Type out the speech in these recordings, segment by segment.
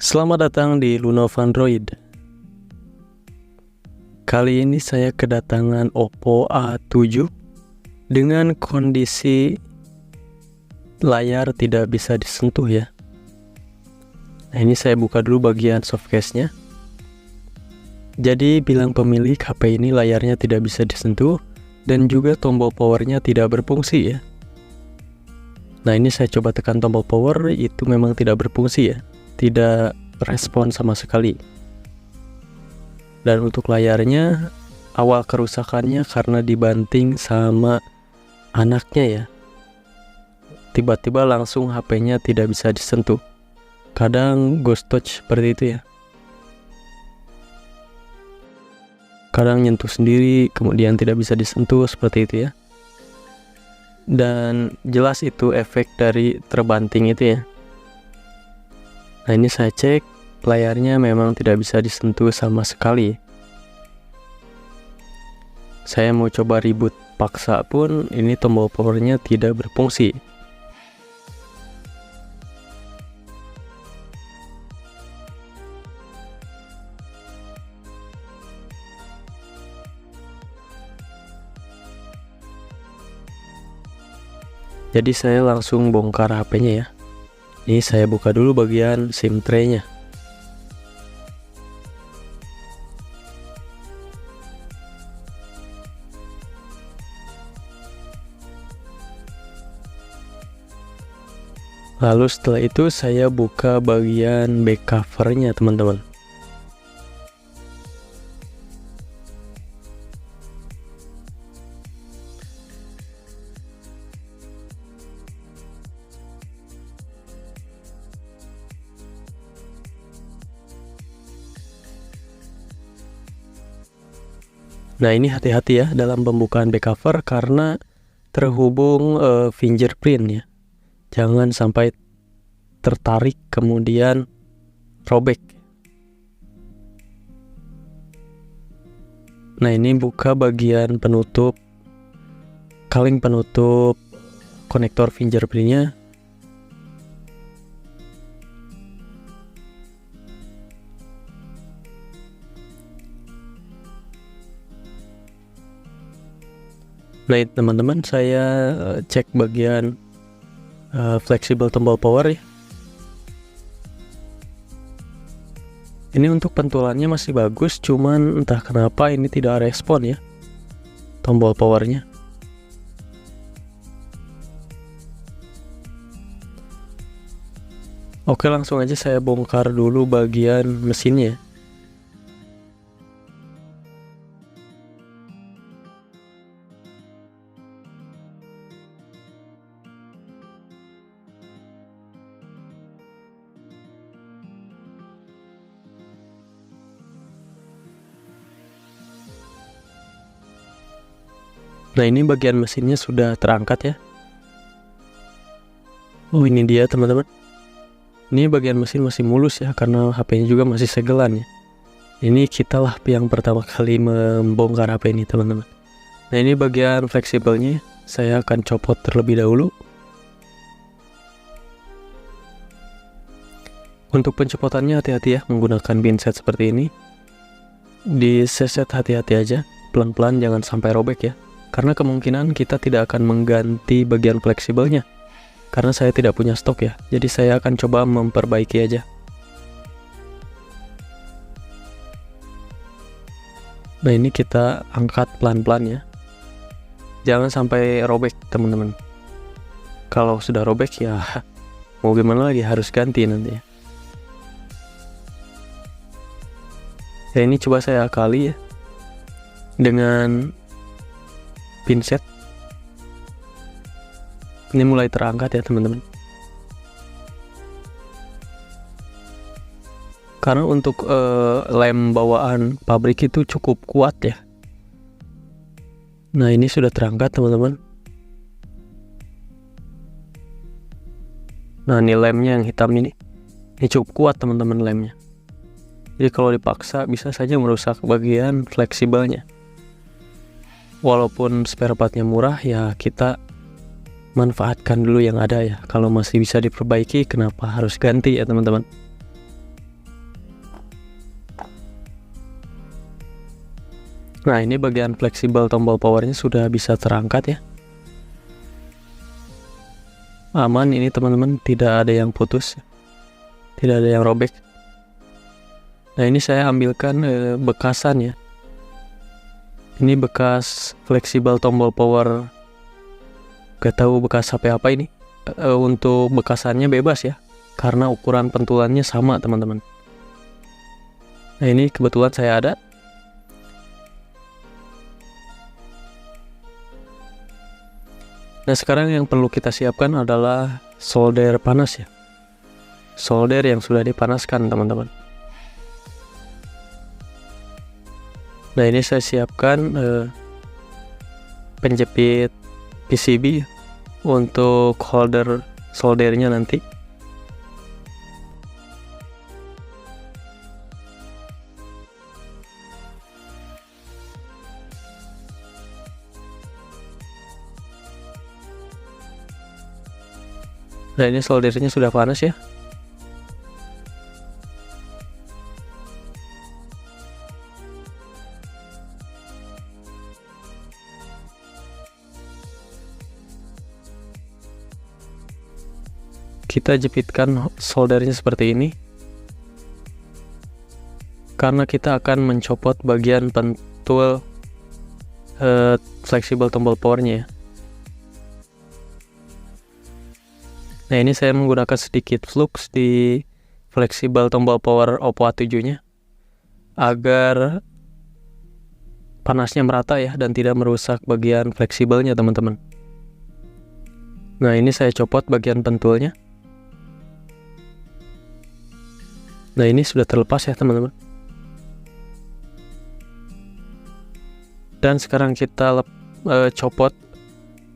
Selamat datang di Lunof Android. Kali ini saya kedatangan Oppo A7 dengan kondisi layar tidak bisa disentuh ya. Nah, ini saya buka dulu bagian softcase-nya. Jadi bilang pemilik HP ini layarnya tidak bisa disentuh dan juga tombol powernya tidak berfungsi ya. Nah, ini saya coba tekan tombol power, itu memang tidak berfungsi ya, tidak respon sama sekali. Dan untuk layarnya, awal kerusakannya karena dibanting sama anaknya ya. Tiba-tiba langsung HP-nya tidak bisa disentuh. Kadang ghost touch seperti itu ya. Kadang nyentuh sendiri, kemudian tidak bisa disentuh seperti itu ya. Dan jelas itu efek dari terbanting itu ya. Nah, ini saya cek, layarnya memang tidak bisa disentuh sama sekali. Saya mau coba reboot paksa pun, ini tombol powernya tidak berfungsi. Jadi saya langsung bongkar HP-nya ya. Ini saya buka dulu bagian SIM tray-nya. Lalu setelah itu saya buka bagian back cover-nya teman-teman. Nah, ini hati-hati ya dalam pembukaan back cover karena terhubung fingerprint ya. Jangan sampai tertarik kemudian robek. Nah, ini buka bagian penutup, kaleng penutup konektor fingerprintnya. Nah, teman-teman, saya cek bagian fleksibel tombol power ya. Ini untuk pentulannya masih bagus, cuman entah kenapa ini tidak respon ya tombol powernya. Oke, langsung aja saya bongkar dulu bagian mesinnya. Nah, ini bagian mesinnya sudah terangkat ya. Oh, ini dia teman-teman. Ini bagian mesin masih mulus ya, karena HP-nya juga masih segelan ya. Ini kita lah yang pertama kali membongkar HP ini teman-teman. Nah, ini bagian fleksibelnya, saya akan copot terlebih dahulu. Untuk pencopotannya hati-hati ya, menggunakan pinset seperti ini. Diseset hati-hati aja, pelan-pelan, jangan sampai robek ya. Karena kemungkinan kita tidak akan mengganti bagian fleksibelnya, karena saya tidak punya stok ya. Jadi saya akan coba memperbaiki aja. Nah, ini kita angkat pelan-pelan ya. Jangan sampai robek teman-teman. Kalau sudah robek ya mau gimana lagi, harus ganti nanti ya. Ya, ini coba saya akali ya dengan pinset. Ini mulai terangkat ya teman-teman. Karena untuk lem bawaan pabrik itu cukup kuat ya. Nah, ini sudah terangkat teman-teman. Nah, ini lemnya yang hitam ini cukup kuat teman-teman lemnya. Jadi kalau dipaksa bisa saja merusak bagian fleksibelnya. Walaupun spare partnya murah ya, kita manfaatkan dulu yang ada ya. Kalau masih bisa diperbaiki, kenapa harus ganti ya teman-teman. Nah, ini bagian fleksibel tombol powernya sudah bisa terangkat ya. Aman ini teman-teman, tidak ada yang putus, tidak ada yang robek. Nah, ini saya ambilkan bekasan ya. Ini bekas fleksibel tombol power, gak tahu bekas HP apa ini. Untuk bekasannya bebas ya, karena ukuran pentulannya sama teman-teman. Nah, ini kebetulan saya ada. Nah, sekarang yang perlu kita siapkan adalah solder panas ya. Solder yang sudah dipanaskan teman-teman. Nah, ini saya siapkan penjepit PCB untuk holder soldernya nanti. Nah, ini soldernya sudah panas ya. Kita jepitkan soldernya seperti ini, karena kita akan mencopot bagian pentul fleksibel tombol powernya ya. Nah, ini saya menggunakan sedikit flux di fleksibel tombol power Oppo A7 nya agar panasnya merata ya dan tidak merusak bagian fleksibelnya teman-teman. Nah, ini saya copot bagian pentulnya. Nah, ini sudah terlepas ya teman-teman. Dan sekarang kita copot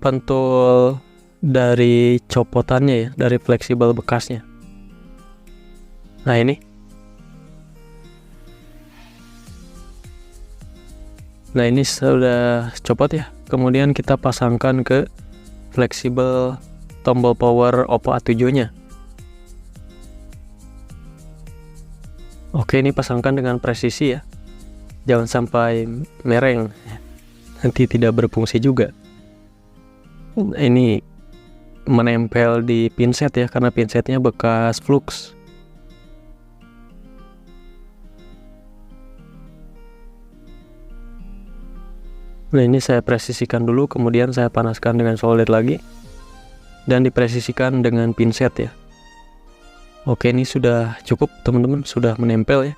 pentul dari copotannya ya, dari fleksibel bekasnya. Nah, ini. Nah, ini sudah copot ya. Kemudian kita pasangkan ke fleksibel tombol power Oppo A7 nya. Oke, ini pasangkan dengan presisi ya. Jangan sampai mereng, nanti tidak berfungsi juga. Ini menempel di pinset ya, karena pinsetnya bekas flux. Nah, ini saya presisikan dulu, kemudian saya panaskan dengan solder lagi dan dipresisikan dengan pinset ya. Oke, ini sudah cukup teman-teman, sudah menempel ya.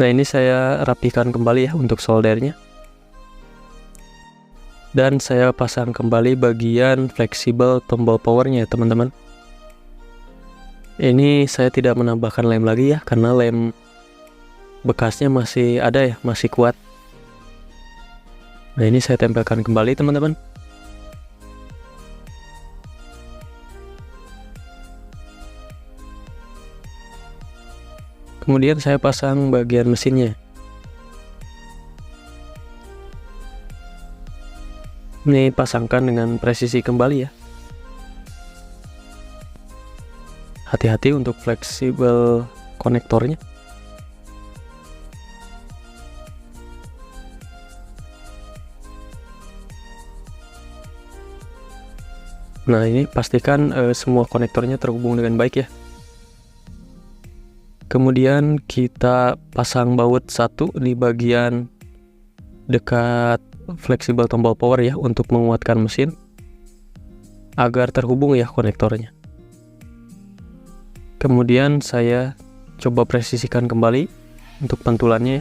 Nah, ini saya rapikan kembali ya untuk soldernya. Dan saya pasang kembali bagian fleksibel tombol powernya ya teman-teman. Ini saya tidak menambahkan lem lagi ya, karena lem bekasnya masih ada ya, masih kuat. Nah, ini saya tempelkan kembali teman-teman. Kemudian saya pasang bagian mesinnya. Ini pasangkan dengan presisi kembali ya. Hati-hati untuk fleksibel konektornya. Nah, ini pastikan semua konektornya terhubung dengan baik ya. Kemudian kita pasang baut satu di bagian dekat fleksibel tombol power ya, untuk menguatkan mesin agar terhubung ya konektornya. Kemudian saya coba presisikan kembali untuk pentulannya.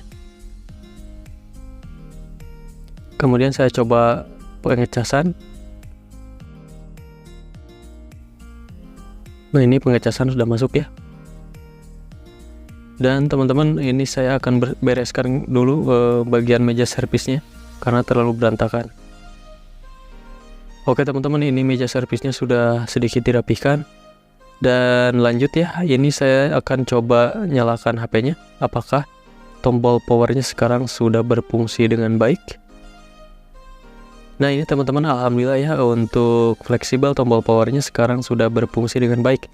Kemudian saya coba pengecasan. Nah, ini pengecasan sudah masuk ya. Dan teman-teman, ini saya akan bereskan dulu bagian meja servisnya karena terlalu berantakan. Oke teman-teman, ini meja servisnya sudah sedikit dirapihkan. Dan lanjut ya, ini saya akan coba nyalakan HP-nya. Apakah tombol powernya sekarang sudah berfungsi dengan baik? Nah ini teman-teman, alhamdulillah ya, untuk fleksibel tombol powernya sekarang sudah berfungsi dengan baik.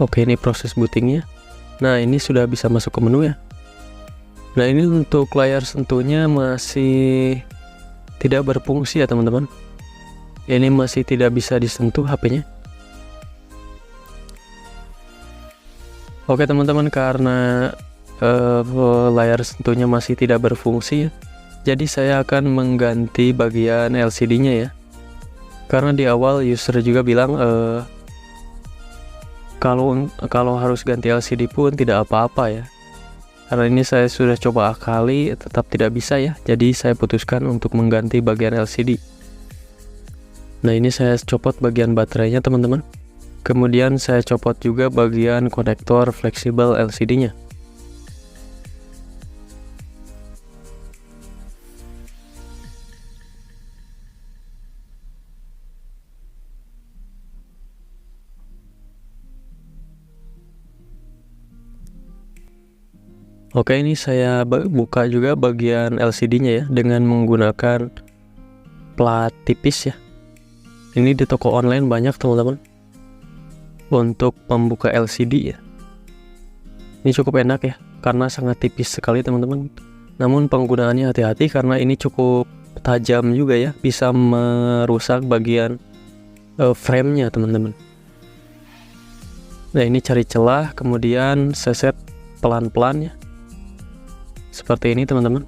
Oke, ini proses bootingnya. Nah ini sudah bisa masuk ke menu ya. Nah ini untuk layar sentuhnya masih tidak berfungsi ya teman-teman. Ini masih tidak bisa disentuh HP-nya. Oke teman-teman, karena layar sentuhnya masih tidak berfungsi ya, jadi saya akan mengganti bagian LCD-nya ya. Karena di awal user juga bilang kalau harus ganti LCD pun tidak apa-apa ya. Karena ini saya sudah coba akali, tetap tidak bisa ya. Jadi saya putuskan untuk mengganti bagian LCD. Nah ini saya copot bagian baterainya teman-teman. Kemudian saya copot juga bagian konektor fleksibel LCD-nya. Oke, ini saya buka juga bagian LCD-nya ya dengan menggunakan plat tipis ya. Ini di toko online banyak teman-teman untuk membuka LCD ya. Ini cukup enak ya karena sangat tipis sekali teman-teman. Namun penggunaannya hati-hati karena ini cukup tajam juga ya, bisa merusak bagian frame-nya teman-teman. Nah ini cari celah, kemudian seset pelan-pelan ya. Seperti ini teman-teman.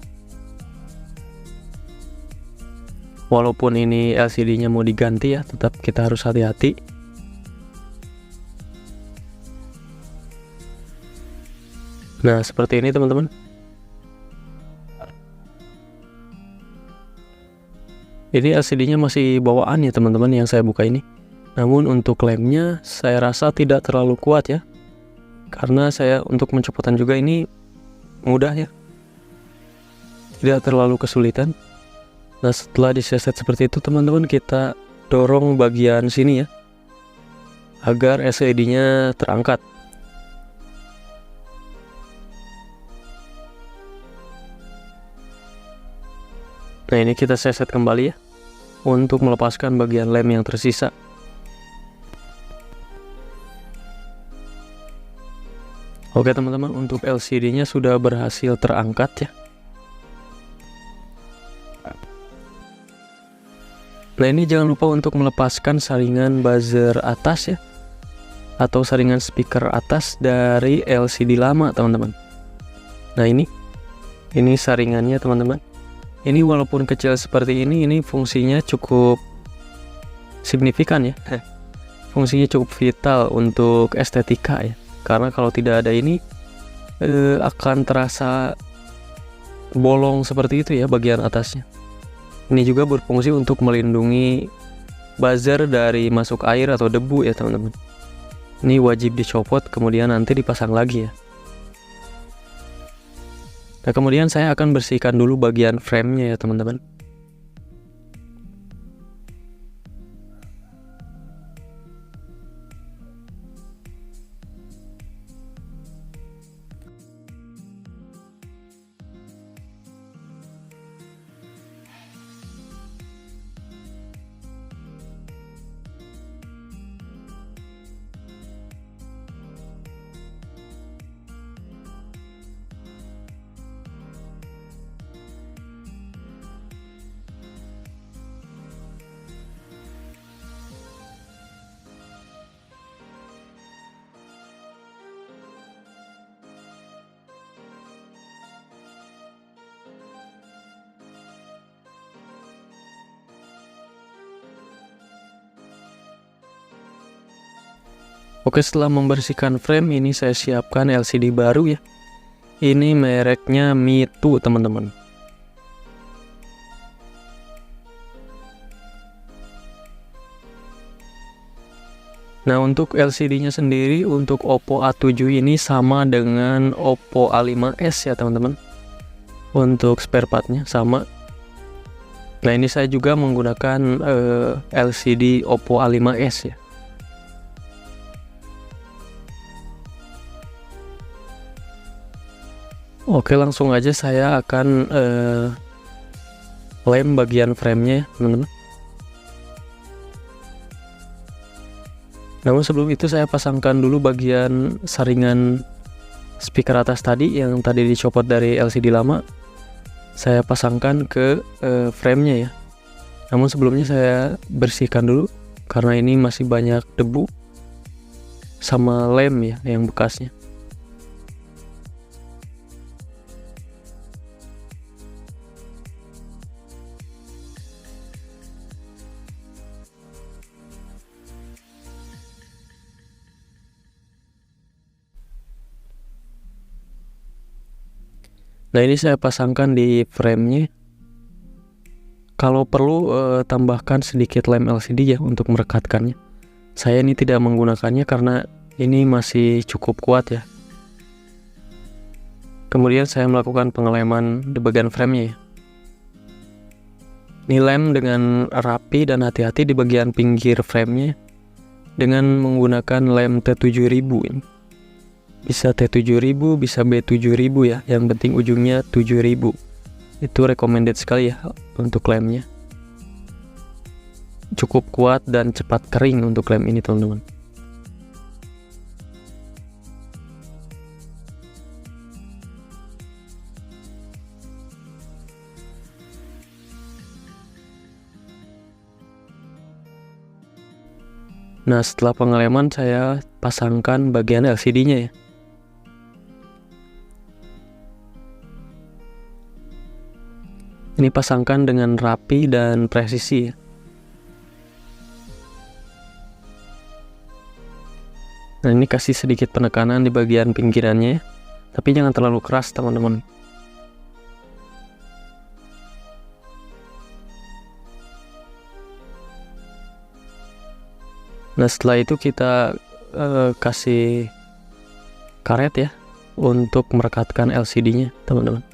Walaupun ini LCD-nya mau diganti ya, tetap kita harus hati-hati. Nah seperti ini teman-teman. Ini LCD-nya masih bawaan ya teman-teman yang saya buka ini. Namun untuk lemnya saya rasa tidak terlalu kuat ya, karena saya untuk pencopotan juga ini mudah ya, tidak terlalu kesulitan. Nah setelah diseset seperti itu teman-teman, kita dorong bagian sini ya agar LCD-nya terangkat. Nah ini kita seset kembali ya untuk melepaskan bagian lem yang tersisa. Oke teman-teman, untuk LCD-nya sudah berhasil terangkat ya. Nah ini jangan lupa untuk melepaskan saringan buzzer atas ya, atau saringan speaker atas dari LCD lama teman-teman. Nah ini saringannya teman-teman. Ini walaupun kecil seperti ini fungsinya cukup signifikan ya. Fungsinya cukup vital untuk estetika ya. Karena kalau tidak ada ini akan terasa bolong seperti itu ya bagian atasnya. Ini juga berfungsi untuk melindungi buzzer dari masuk air atau debu ya teman-teman. Ini wajib dicopot kemudian nanti dipasang lagi ya. Nah kemudian saya akan bersihkan dulu bagian frame-nya ya teman-teman. Oke, setelah membersihkan frame ini saya siapkan LCD baru ya. Ini mereknya Mitu teman-teman. Nah untuk LCD-nya sendiri untuk Oppo A7 ini sama dengan Oppo A5s ya teman-teman. Untuk spare partnya sama. Nah, ini saya juga menggunakan LCD Oppo A5s ya. Oke, langsung aja saya akan lem bagian framenya, teman-teman. Namun sebelum itu saya pasangkan dulu bagian saringan speaker atas tadi yang tadi dicopot dari LCD lama. Saya pasangkan ke framenya ya. Namun sebelumnya saya bersihkan dulu karena ini masih banyak debu sama lem ya yang bekasnya. Nah, ini saya pasangkan di framenya. Kalau perlu tambahkan sedikit lem LCD ya untuk merekatkannya. Saya ini tidak menggunakannya karena ini masih cukup kuat ya. Kemudian saya melakukan pengeleman di bagian framenya ya. Ini lem dengan rapi dan hati-hati di bagian pinggir framenya dengan menggunakan lem T7000 ini. Bisa T7000, bisa B7000 ya. Yang penting ujungnya 7000. Itu recommended sekali ya untuk lemnya. Cukup kuat dan cepat kering untuk lem ini, teman-teman. Nah, setelah pengeleman saya pasangkan bagian LCD-nya ya. Ini pasangkan dengan rapi dan presisi ya. Nah, ini kasih sedikit penekanan di bagian pinggirannya ya. Tapi jangan terlalu keras, teman-teman. Nah, setelah itu kita kasih karet ya untuk merekatkan LCD-nya, teman-teman.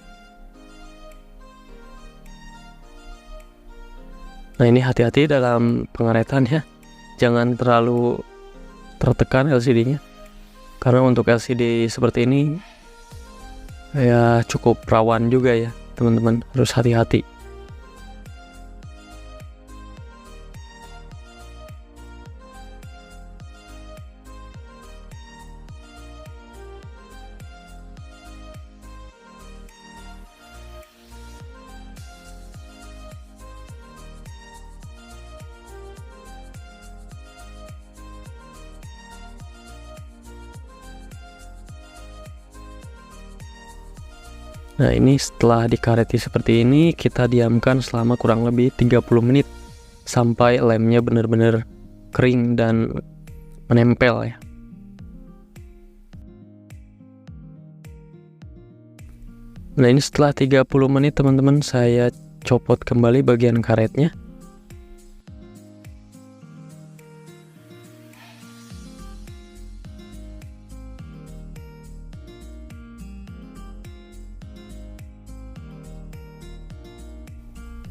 Nah, ini hati-hati dalam pengaretan ya. Jangan terlalu tertekan LCD-nya. Karena untuk LCD seperti ini ya cukup rawan juga ya, teman-teman. Harus hati-hati. Nah, ini setelah dikareti seperti ini, kita diamkan selama kurang lebih 30 menit sampai lemnya benar-benar kering dan menempel ya. Nah, ini setelah 30 menit teman-teman, saya copot kembali bagian karetnya.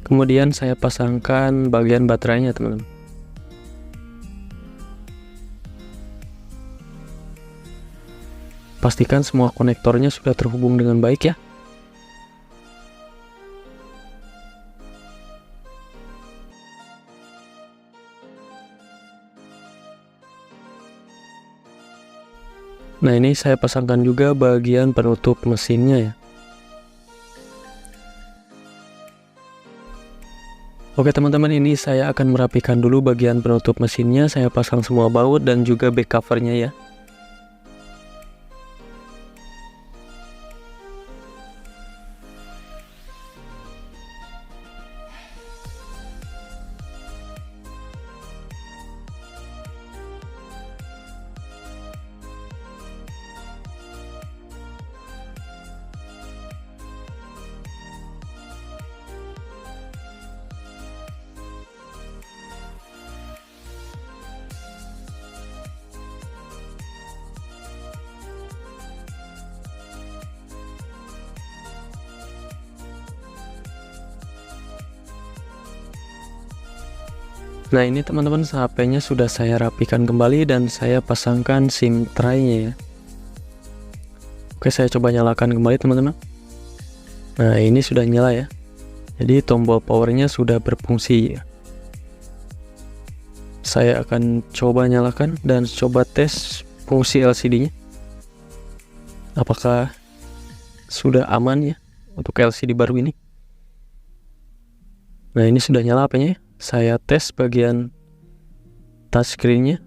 Kemudian saya pasangkan bagian baterainya, teman-teman. Pastikan semua konektornya sudah terhubung dengan baik ya. Nah, ini saya pasangkan juga bagian penutup mesinnya ya. Oke teman-teman, ini saya akan merapikan dulu bagian penutup mesinnya. Saya pasang semua baut dan juga back covernya ya. Nah ini teman-teman, HP-nya sudah saya rapikan kembali dan saya pasangkan SIM tray-nya ya. Oke, saya coba nyalakan kembali teman-teman. Nah ini sudah nyala ya. Jadi tombol powernya sudah berfungsi ya. Saya akan coba nyalakan dan coba tes fungsi LCD-nya. Apakah sudah aman ya untuk LCD baru ini? Nah ini sudah nyala HP-nya. Saya tes bagian touchscreen-nya.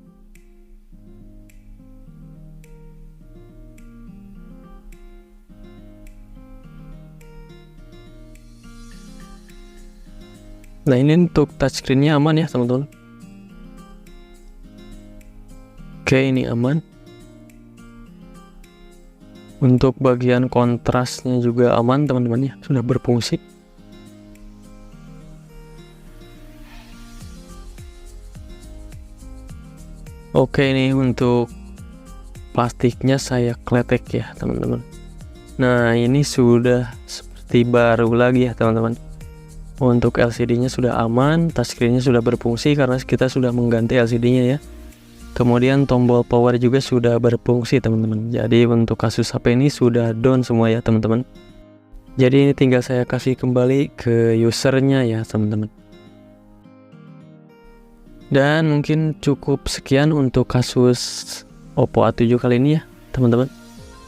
Nah ini untuk touchscreen-nya aman ya teman-teman. Oke, ini aman. Untuk bagian kontrasnya juga aman teman-teman ya, sudah berfungsi. Oke, ini untuk plastiknya saya kletek ya teman-teman. Nah ini sudah seperti baru lagi ya teman-teman. Untuk LCD-nya sudah aman, touchscreen-nya sudah berfungsi karena kita sudah mengganti LCD-nya ya. Kemudian tombol power juga sudah berfungsi teman-teman. Jadi untuk kasus HP ini sudah down semua ya teman-teman. Jadi ini tinggal saya kasih kembali ke usernya ya teman-teman. Dan mungkin cukup sekian untuk kasus Oppo A7 kali ini ya teman-teman.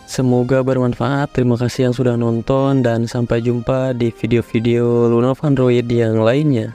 Semoga bermanfaat. Terima kasih yang sudah nonton dan sampai jumpa di video-video Lunoff Android yang lainnya.